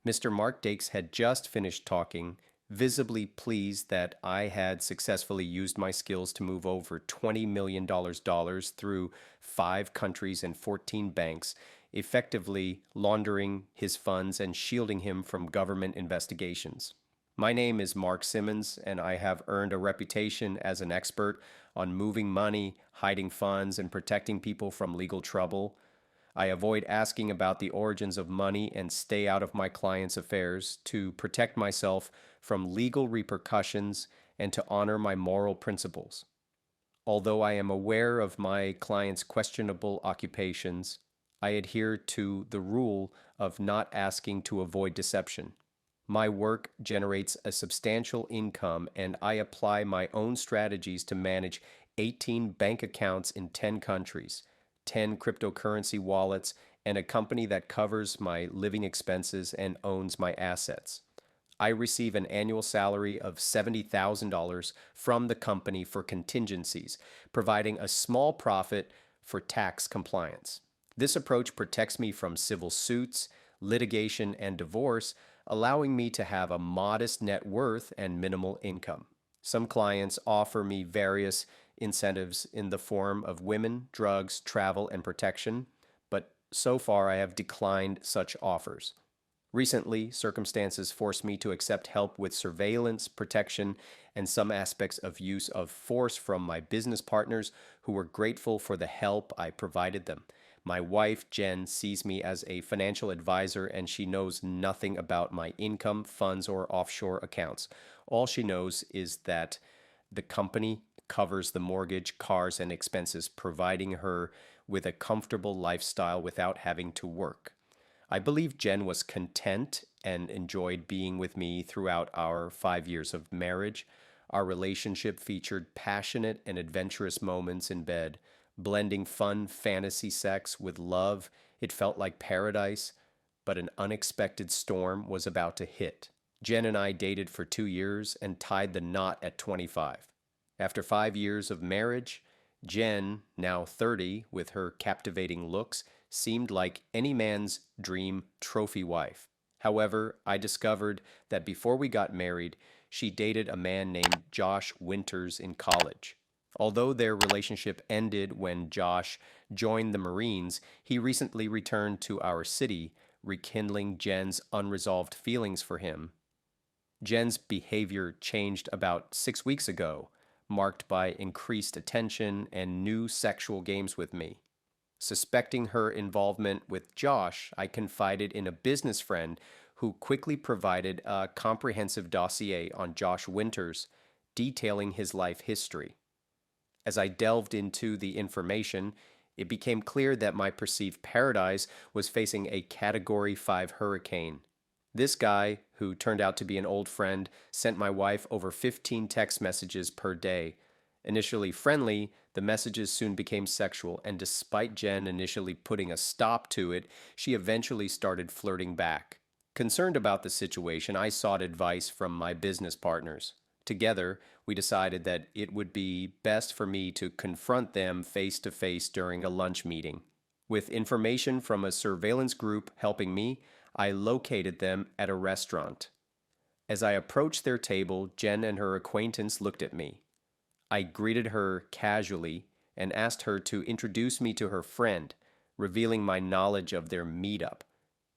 Mr. Mark Dakes had just finished talking, visibly pleased that I had successfully used my skills to move over $20 million through 5 countries and 14 banks, effectively laundering his funds and shielding him from government investigations. My name is Mark Simmons, and I have earned a reputation as an expert on moving money, hiding funds, and protecting people from legal trouble. I avoid asking about the origins of money and stay out of my clients' affairs to protect myself from legal repercussions and to honor my moral principles. Although I am aware of my clients' questionable occupations, I adhere to the rule of not asking to avoid deception. My work generates a substantial income, and I apply my own strategies to manage 18 bank accounts in 10 countries, 10 cryptocurrency wallets, and a company that covers my living expenses and owns my assets. I receive an annual salary of $70,000 from the company for contingencies, providing a small profit for tax compliance. This approach protects me from civil suits, litigation, and divorce, allowing me to have a modest net worth and minimal income. Some clients offer me various incentives in the form of women, drugs, travel, and protection, but so far I have declined such offers. Recently, circumstances forced me to accept help with surveillance, protection, and some aspects of use of force from my business partners who were grateful for the help I provided them. My wife, Jen, sees me as a financial advisor, and she knows nothing about my income, funds, or offshore accounts. All she knows is that the company covers the mortgage, cars, and expenses, providing her with a comfortable lifestyle without having to work. I believe Jen was content and enjoyed being with me throughout our 5 years of marriage. Our relationship featured passionate and adventurous moments in bed, blending fun fantasy sex with love. It felt like paradise, but an unexpected storm was about to hit. Jen and I dated for 2 years and tied the knot at 25. After 5 years of marriage, Jen, now 30, with her captivating looks, seemed like any man's dream trophy wife. However, I discovered that before we got married, she dated a man named Josh Winters in college. Although their relationship ended when Josh joined the Marines, he recently returned to our city, rekindling Jen's unresolved feelings for him. Jen's behavior changed about 6 weeks ago, marked by increased attention and new sexual games with me. Suspecting her involvement with Josh, I confided in a business friend who quickly provided a comprehensive dossier on Josh Winters, detailing his life history. As I delved into the information, it became clear that my perceived paradise was facing a Category 5 hurricane. This guy, who turned out to be an old friend, sent my wife over 15 text messages per day. Initially friendly, the messages soon became sexual, and despite Jen initially putting a stop to it, she eventually started flirting back. Concerned about the situation, I sought advice from my business partners. Together, we decided that it would be best for me to confront them face to face during a lunch meeting. With information from a surveillance group helping me, I located them at a restaurant. As I approached their table, Jen and her acquaintance looked at me. I greeted her casually and asked her to introduce me to her friend, revealing my knowledge of their meetup.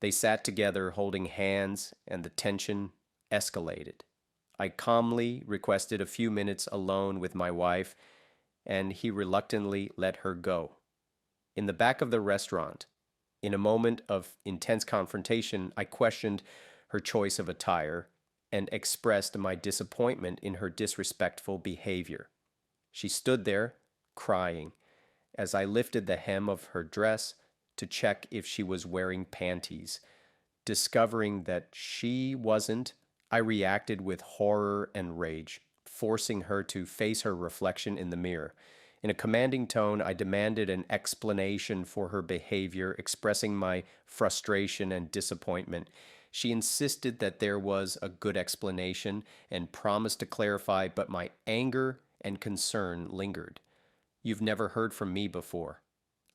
They sat together holding hands, and the tension escalated. I calmly requested a few minutes alone with my wife, and he reluctantly let her go. In the back of the restaurant, in a moment of intense confrontation, I questioned her choice of attire and expressed my disappointment in her disrespectful behavior. She stood there, crying, as I lifted the hem of her dress to check if she was wearing panties. Discovering that she wasn't, I reacted with horror and rage, forcing her to face her reflection in the mirror. In a commanding tone, I demanded an explanation for her behavior, expressing my frustration and disappointment. She insisted that there was a good explanation and promised to clarify, but my anger and concern lingered. "You've never heard from me before."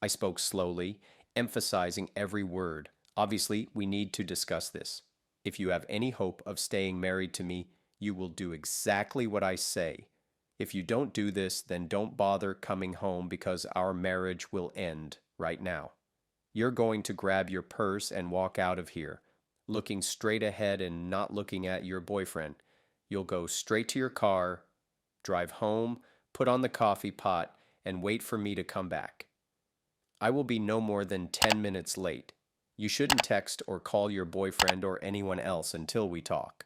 I spoke slowly, emphasizing every word. "Obviously, we need to discuss this." If you have any hope of staying married to me, you will do exactly what I say. If you don't do this, then don't bother coming home because our marriage will end right now. You're going to grab your purse and walk out of here, looking straight ahead and not looking at your boyfriend. You'll go straight to your car, drive home, put on the coffee pot, and wait for me to come back. I will be no more than 10 minutes late. You shouldn't text or call your boyfriend or anyone else until we talk.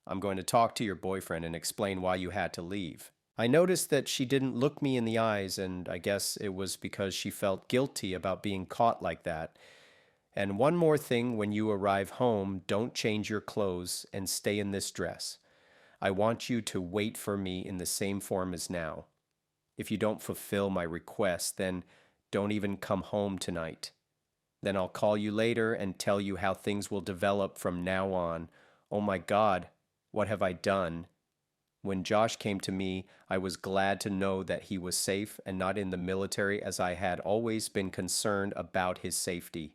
I'm going to talk to your boyfriend and explain why you had to leave. I noticed that she didn't look me in the eyes, and I guess it was because she felt guilty about being caught like that. And one more thing, when you arrive home, don't change your clothes and stay in this dress. I want you to wait for me in the same form as now. If you don't fulfill my request, then don't even come home tonight. Then I'll call you later and tell you how things will develop from now on. Oh my God, what have I done? When Josh came to me, I was glad to know that he was safe and not in the military, as I had always been concerned about his safety.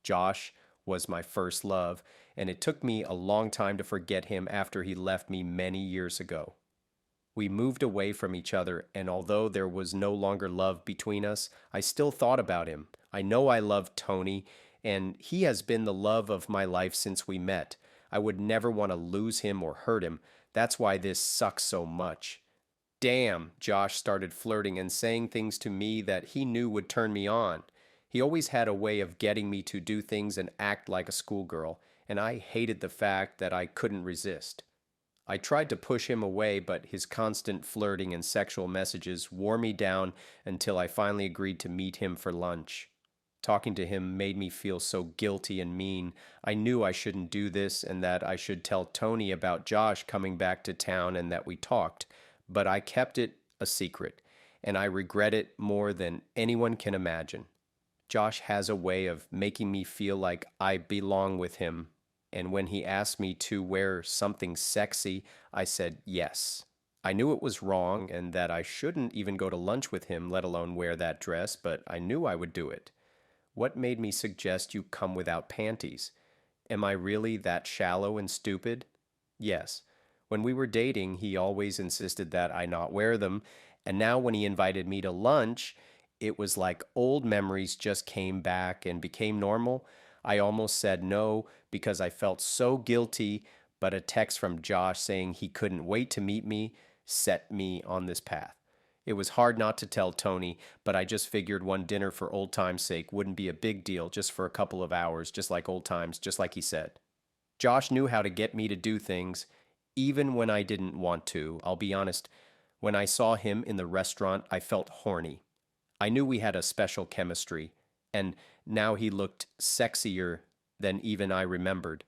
Josh was my first love, and it took me a long time to forget him after he left me many years ago. We moved away from each other, and although there was no longer love between us, I still thought about him. I know I love Tony, and he has been the love of my life since we met. I would never want to lose him or hurt him. That's why this sucks so much. Damn, Josh started flirting and saying things to me that he knew would turn me on. He always had a way of getting me to do things and act like a schoolgirl, and I hated the fact that I couldn't resist. I tried to push him away, but his constant flirting and sexual messages wore me down until I finally agreed to meet him for lunch. Talking to him made me feel so guilty and mean. I knew I shouldn't do this and that I should tell Tony about Josh coming back to town and that we talked, but I kept it a secret, and I regret it more than anyone can imagine. Josh has a way of making me feel like I belong with him, and when he asked me to wear something sexy, I said yes. I knew it was wrong and that I shouldn't even go to lunch with him, let alone wear that dress, but I knew I would do it. What made me suggest you come without panties? Am I really that shallow and stupid? Yes. When we were dating, he always insisted that I not wear them, and now when he invited me to lunch, it was like old memories just came back and became normal. I almost said no because I felt so guilty, but a text from Josh saying he couldn't wait to meet me set me on this path. It was hard not to tell Tony, but I just figured one dinner for old time's sake wouldn't be a big deal, just for a couple of hours, just like old times, just like he said. Josh knew how to get me to do things, even when I didn't want to. I'll be honest, when I saw him in the restaurant, I felt horny. I knew we had a special chemistry, and now he looked sexier than even I remembered.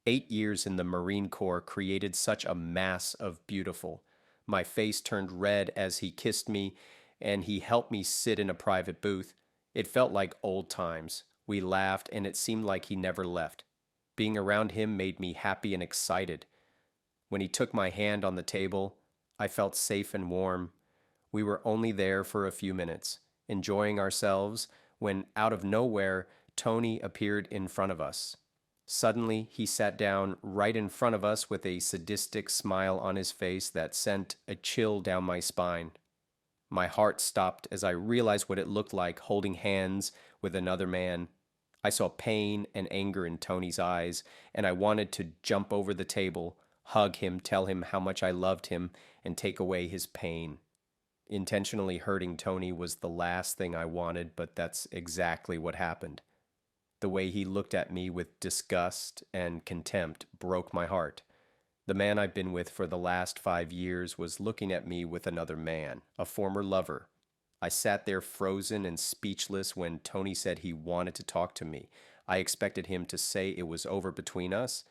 8 years in the Marine Corps created such a mass of beautiful. My face turned red as he kissed me, and he helped me sit in a private booth. It felt like old times. We laughed, and it seemed like he never left. Being around him made me happy and excited. When he took my hand on the table, I felt safe and warm. We were only there for a few minutes, enjoying ourselves, when out of nowhere, Tony appeared in front of us. Suddenly, he sat down right in front of us with a sadistic smile on his face that sent a chill down my spine. My heart stopped as I realized what it looked like holding hands with another man. I saw pain and anger in Tony's eyes, and I wanted to jump over the table, hug him, tell him how much I loved him, and take away his pain. Intentionally hurting Tony was the last thing I wanted, but that's exactly what happened. The way he looked at me with disgust and contempt broke my heart. The man I've been with for the last 5 years was looking at me with another man, a former lover. I sat there frozen and speechless when Tony said he wanted to talk to me. I expected him to say it was over between us.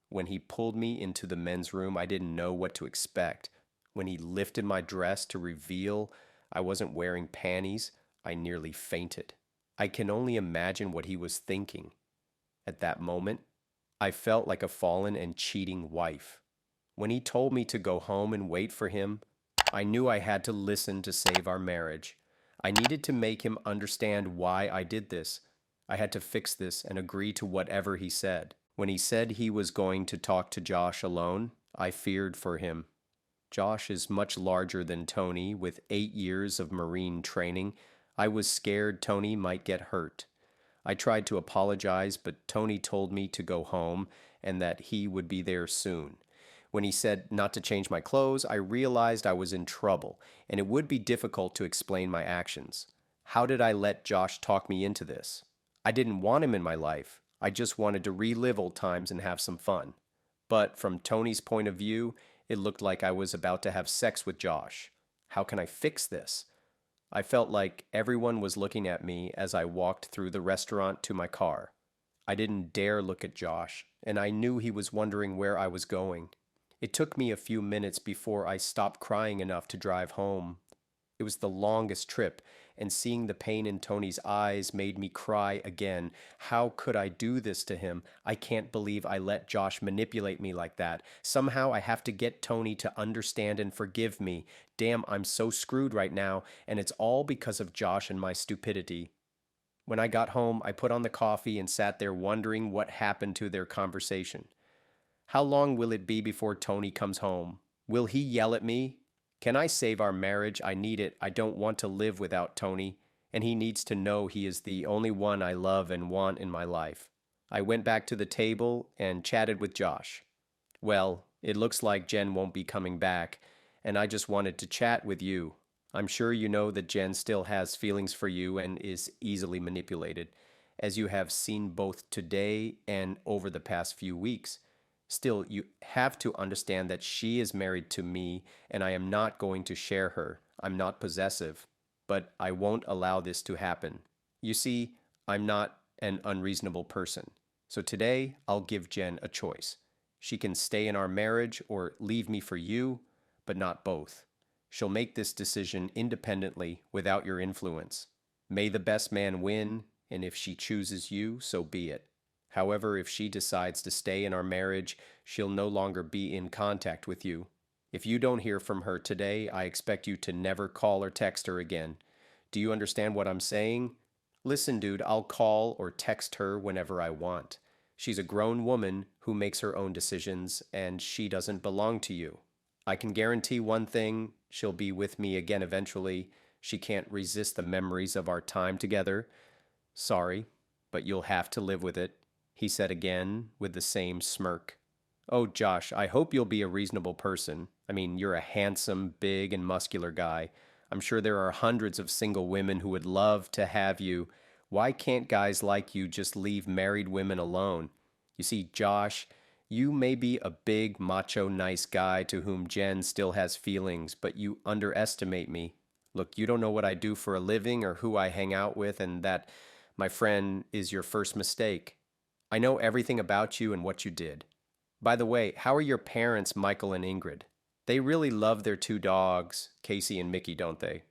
When he pulled me into the men's room, I didn't know what to expect. When he lifted my dress to reveal I wasn't wearing panties, I nearly fainted. I can only imagine what he was thinking. At that moment, I felt like a fallen and cheating wife. When he told me to go home and wait for him, I knew I had to listen to save our marriage. I needed to make him understand why I did this. I had to fix this and agree to whatever he said. When he said he was going to talk to Josh alone, I feared for him. Josh is much larger than Tony, with 8 years of Marine training. I was scared Tony might get hurt. I tried to apologize, but Tony told me to go home and that he would be there soon. When he said not to change my clothes, I realized I was in trouble, and it would be difficult to explain my actions. How did I let Josh talk me into this? I didn't want him in my life. I just wanted to relive old times and have some fun. But from Tony's point of view, it looked like I was about to have sex with Josh. How can I fix this? I felt like everyone was looking at me as I walked through the restaurant to my car. I didn't dare look at Josh, and I knew he was wondering where I was going. It took me a few minutes before I stopped crying enough to drive home. It was the longest trip, and seeing the pain in Tony's eyes made me cry again. How could I do this to him? I can't believe I let Josh manipulate me like that. Somehow I have to get Tony to understand and forgive me. Damn, I'm so screwed right now, and it's all because of Josh and my stupidity. When I got home, I put on the coffee and sat there wondering what happened to their conversation. How long will it be before Tony comes home? Will he yell at me? Can I save our marriage? I need it. I don't want to live without Tony, and he needs to know he is the only one I love and want in my life. I went back to the table and chatted with Josh. Well, it looks like Jen won't be coming back, and I just wanted to chat with you. I'm sure you know that Jen still has feelings for you and is easily manipulated, as you have seen both today and over the past few weeks. Still, you have to understand that she is married to me, and I am not going to share her. I'm not possessive, but I won't allow this to happen. You see, I'm not an unreasonable person. So today, I'll give Jen a choice. She can stay in our marriage or leave me for you, but not both. She'll make this decision independently without your influence. May the best man win, and if she chooses you, so be it. However, if she decides to stay in our marriage, she'll no longer be in contact with you. If you don't hear from her today, I expect you to never call or text her again. Do you understand what I'm saying? Listen, dude, I'll call or text her whenever I want. She's a grown woman who makes her own decisions, and she doesn't belong to you. I can guarantee one thing, she'll be with me again eventually. She can't resist the memories of our time together. Sorry, but you'll have to live with it, he said again with the same smirk. Oh, Josh, I hope you'll be a reasonable person. I mean, you're a handsome, big, and muscular guy. I'm sure there are hundreds of single women who would love to have you. Why can't guys like you just leave married women alone? You see, Josh, you may be a big, macho, nice guy to whom Jen still has feelings, but you underestimate me. Look, you don't know what I do for a living or who I hang out with, and that, my friend, is your first mistake. I know everything about you and what you did. By the way, how are your parents, Michael and Ingrid? They really love their two dogs, Casey and Mickey, don't they?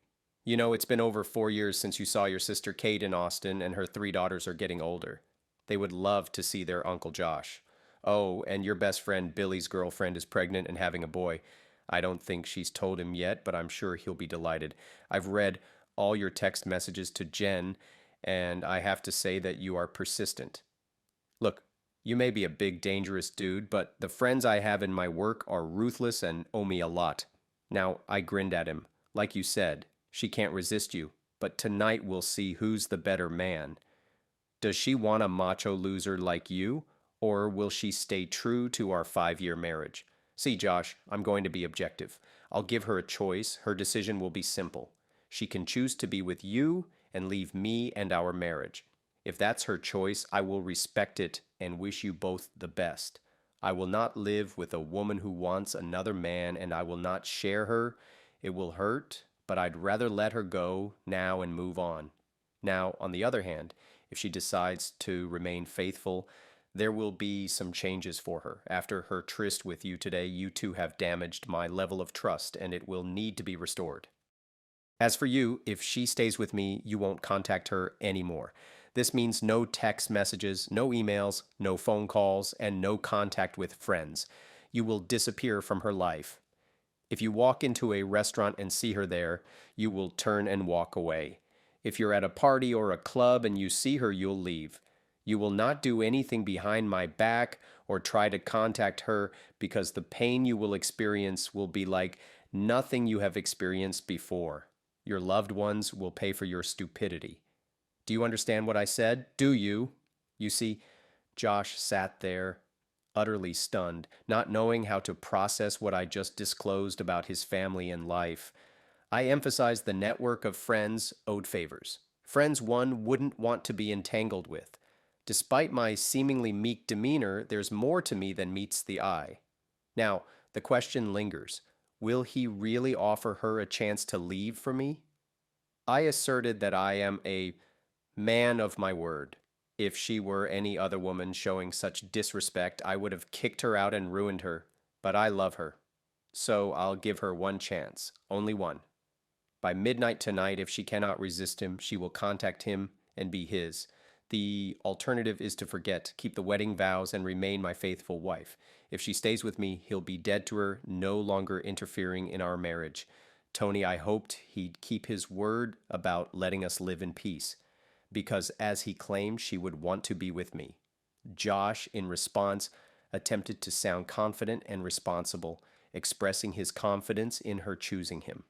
You know, it's been over 4 years since you saw your sister Kate in Austin, and her three daughters are getting older. They would love to see their Uncle Josh. Oh, and your best friend Billy's girlfriend is pregnant and having a boy. I don't think she's told him yet, but I'm sure he'll be delighted. I've read all your text messages to Jen, and I have to say that you are persistent. Look, you may be a big, dangerous dude, but the friends I have in my work are ruthless and owe me a lot. Now, I grinned at him. Like you said, she can't resist you, but tonight we'll see who's the better man. Does she want a macho loser like you, or will she stay true to our 5-year marriage? See, Josh, I'm going to be objective. I'll give her a choice. Her decision will be simple. She can choose to be with you and leave me and our marriage. If that's her choice, I will respect it and wish you both the best. I will not live with a woman who wants another man, and I will not share her. It will hurt, but I'd rather let her go now and move on. Now, on the other hand, if she decides to remain faithful, there will be some changes for her. After her tryst with you today, you two have damaged my level of trust, and it will need to be restored. As for you, if she stays with me, you won't contact her anymore. This means no text messages, no emails, no phone calls, and no contact with friends. You will disappear from her life. If you walk into a restaurant and see her there, you will turn and walk away. If you're at a party or a club and you see her, you'll leave. You will not do anything behind my back or try to contact her because the pain you will experience will be like nothing you have experienced before. Your loved ones will pay for your stupidity. Do you understand what I said? Do you? You see, Josh sat there, utterly stunned, not knowing how to process what I just disclosed about his family and life. I emphasized the network of friends owed favors, friends one wouldn't want to be entangled with. Despite my seemingly meek demeanor, there's more to me than meets the eye. Now, the question lingers. Will he really offer her a chance to leave for me? I asserted that I am a man of my word. If she were any other woman showing such disrespect, I would have kicked her out and ruined her. But I love her. So I'll give her one chance, only one. By midnight tonight, if she cannot resist him, she will contact him and be his. The alternative is to forget, keep the wedding vows, and remain my faithful wife. If she stays with me, he'll be dead to her, no longer interfering in our marriage. Tony, I hoped he'd keep his word about letting us live in peace, because as he claimed, she would want to be with me. Josh, in response, attempted to sound confident and responsible, expressing his confidence in her choosing him.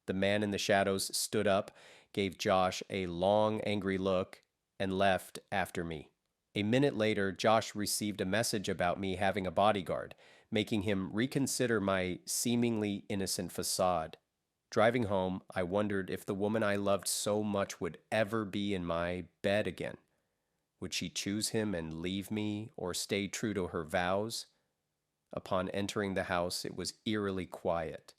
The man in the shadows stood up, gave Josh a long, angry look, and left after me. A minute later, Josh received a message about me having a bodyguard, making him reconsider my seemingly innocent facade. Driving home, I wondered if the woman I loved so much would ever be in my bed again. Would she choose him and leave me, or stay true to her vows? Upon entering the house, it was eerily quiet.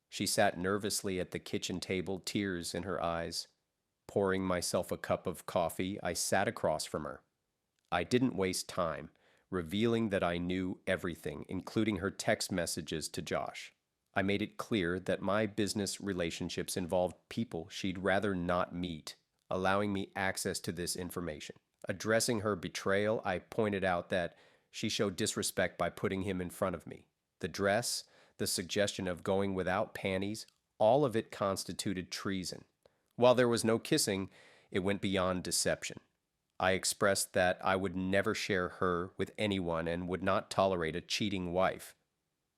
She sat nervously at the kitchen table, tears in her eyes. Pouring myself a cup of coffee, I sat across from her. I didn't waste time, revealing that I knew everything, including her text messages to Josh. I made it clear that my business relationships involved people she'd rather not meet, allowing me access to this information. Addressing her betrayal, I pointed out that she showed disrespect by putting him in front of me. The dress, the suggestion of going without panties, all of it constituted treason. While there was no kissing, it went beyond deception. I expressed that I would never share her with anyone and would not tolerate a cheating wife.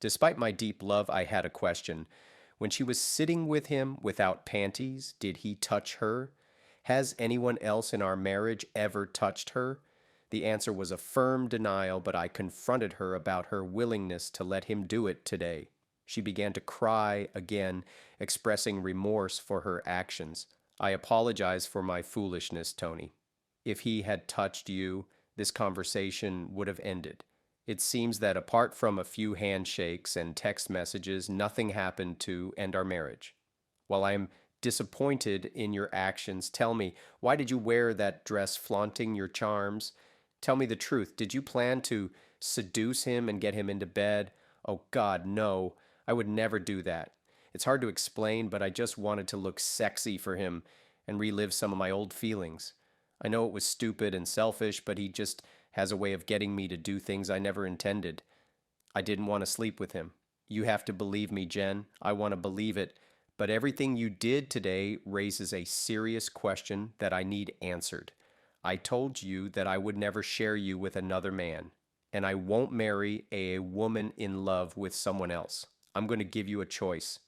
Despite my deep love, I had a question. When she was sitting with him without panties, did he touch her? Has anyone else in our marriage ever touched her? The answer was a firm denial, but I confronted her about her willingness to let him do it today. She began to cry again, expressing remorse for her actions. I apologize for my foolishness, Tony. If he had touched you, this conversation would have ended. It seems that apart from a few handshakes and text messages, nothing happened to end our marriage. While I am disappointed in your actions, tell me, why did you wear that dress flaunting your charms? Tell me the truth. Did you plan to seduce him and get him into bed? Oh God, no. I would never do that. It's hard to explain, but I just wanted to look sexy for him and relive some of my old feelings. I know it was stupid and selfish, but he just has a way of getting me to do things I never intended. I didn't want to sleep with him. You have to believe me, Jen. I want to believe it. But everything you did today raises a serious question that I need answered. I told you that I would never share you with another man, and I won't marry a woman in love with someone else. I'm going to give you a choice.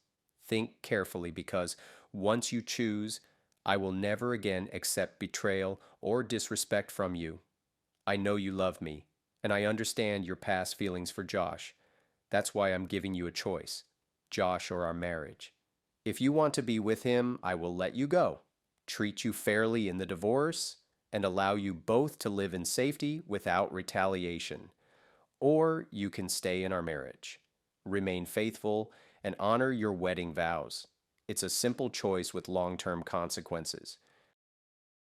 Think carefully, because once you choose, I will never again accept betrayal or disrespect from you. I know you love me, and I understand your past feelings for Josh. That's why I'm giving you a choice, Josh or our marriage. If you want to be with him, I will let you go, treat you fairly in the divorce, and allow you both to live in safety without retaliation. Or you can stay in our marriage, remain faithful, and honor your wedding vows. It's a simple choice with long-term consequences.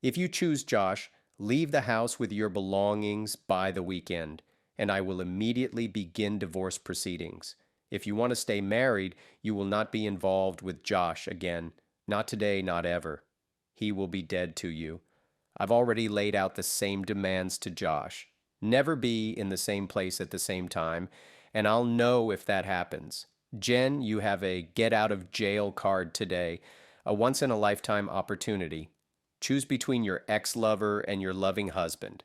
If you choose Josh, leave the house with your belongings by the weekend, and I will immediately begin divorce proceedings. If you want to stay married, you will not be involved with Josh again. Not today, not ever. He will be dead to you. I've already laid out the same demands to Josh. Never be in the same place at the same time, and I'll know if that happens. Jen, you have a get out of jail card today, a once in a lifetime opportunity. Choose between your ex-lover and your loving husband.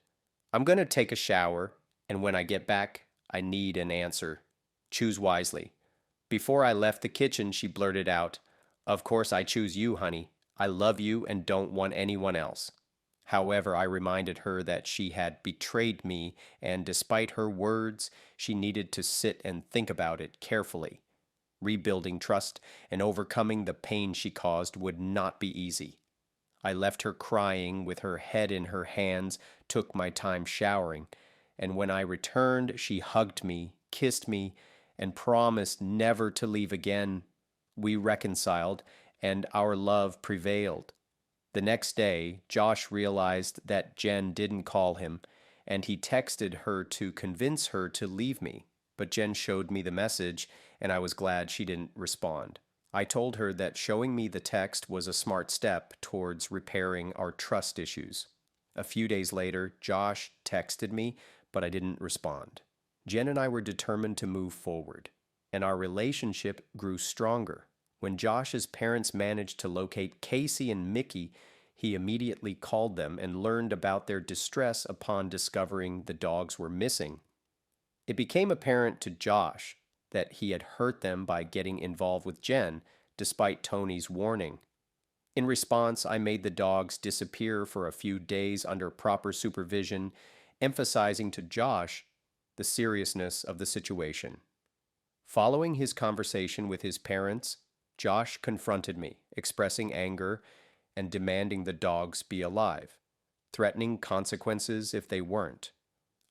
I'm going to take a shower, and when I get back, I need an answer. Choose wisely. Before I left the kitchen, she blurted out, "Of course I choose you, honey. I love you and don't want anyone else." However, I reminded her that she had betrayed me, and despite her words, she needed to sit and think about it carefully. Rebuilding trust and overcoming the pain she caused would not be easy. I left her crying with her head in her hands, took my time showering, and when I returned, she hugged me, kissed me, and promised never to leave again. We reconciled, and our love prevailed. The next day, Josh realized that Jen didn't call him, and he texted her to convince her to leave me. But Jen showed me the message, and I was glad she didn't respond. I told her that showing me the text was a smart step towards repairing our trust issues. A few days later, Josh texted me, but I didn't respond. Jen and I were determined to move forward, and our relationship grew stronger. When Josh's parents managed to locate Casey and Mickey, he immediately called them and learned about their distress upon discovering the dogs were missing. It became apparent to Josh that he had hurt them by getting involved with Jen, despite Tony's warning. In response, I made the dogs disappear for a few days under proper supervision, emphasizing to Josh the seriousness of the situation. Following his conversation with his parents, Josh confronted me, expressing anger and demanding the dogs be alive, threatening consequences if they weren't.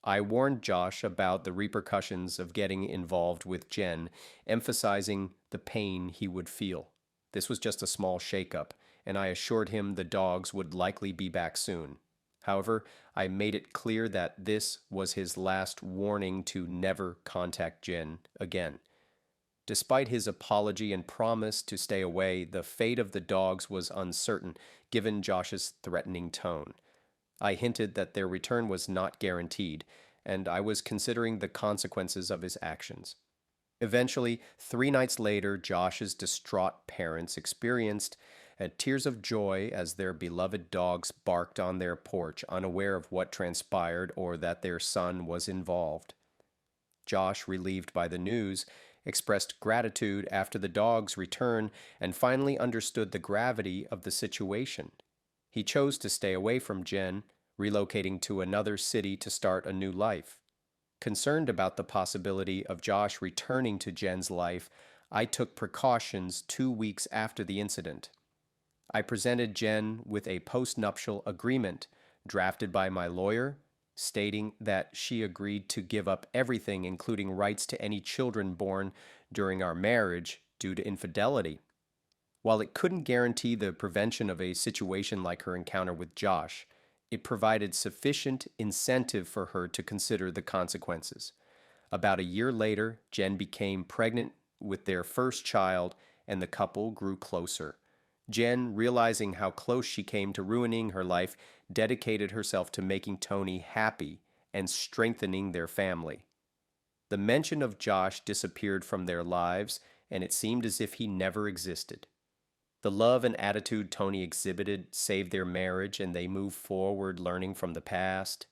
I warned Josh about the repercussions of getting involved with Jen, emphasizing the pain he would feel. This was just a small shakeup, and I assured him the dogs would likely be back soon. However, I made it clear that this was his last warning to never contact Jen again. Despite his apology and promise to stay away, the fate of the dogs was uncertain, given Josh's threatening tone. I hinted that their return was not guaranteed, and I was considering the consequences of his actions. Eventually, 3 nights later, Josh's distraught parents experienced tears of joy as their beloved dogs barked on their porch, unaware of what transpired or that their son was involved. Josh, relieved by the news, expressed gratitude after the dog's return and finally understood the gravity of the situation. He chose to stay away from Jen, relocating to another city to start a new life. Concerned about the possibility of Josh returning to Jen's life, I took precautions 2 weeks after the incident. I presented Jen with a postnuptial agreement drafted by my lawyer, stating that she agreed to give up everything, including rights to any children born during our marriage due to infidelity. While it couldn't guarantee the prevention of a situation like her encounter with Josh, it provided sufficient incentive for her to consider the consequences. About a year later, Jen became pregnant with their first child, and the couple grew closer. Jen, realizing how close she came to ruining her life, dedicated herself to making Tony happy and strengthening their family. The mention of Josh disappeared from their lives, and it seemed as if he never existed. The love and attitude Tony exhibited saved their marriage, and they moved forward learning from the past.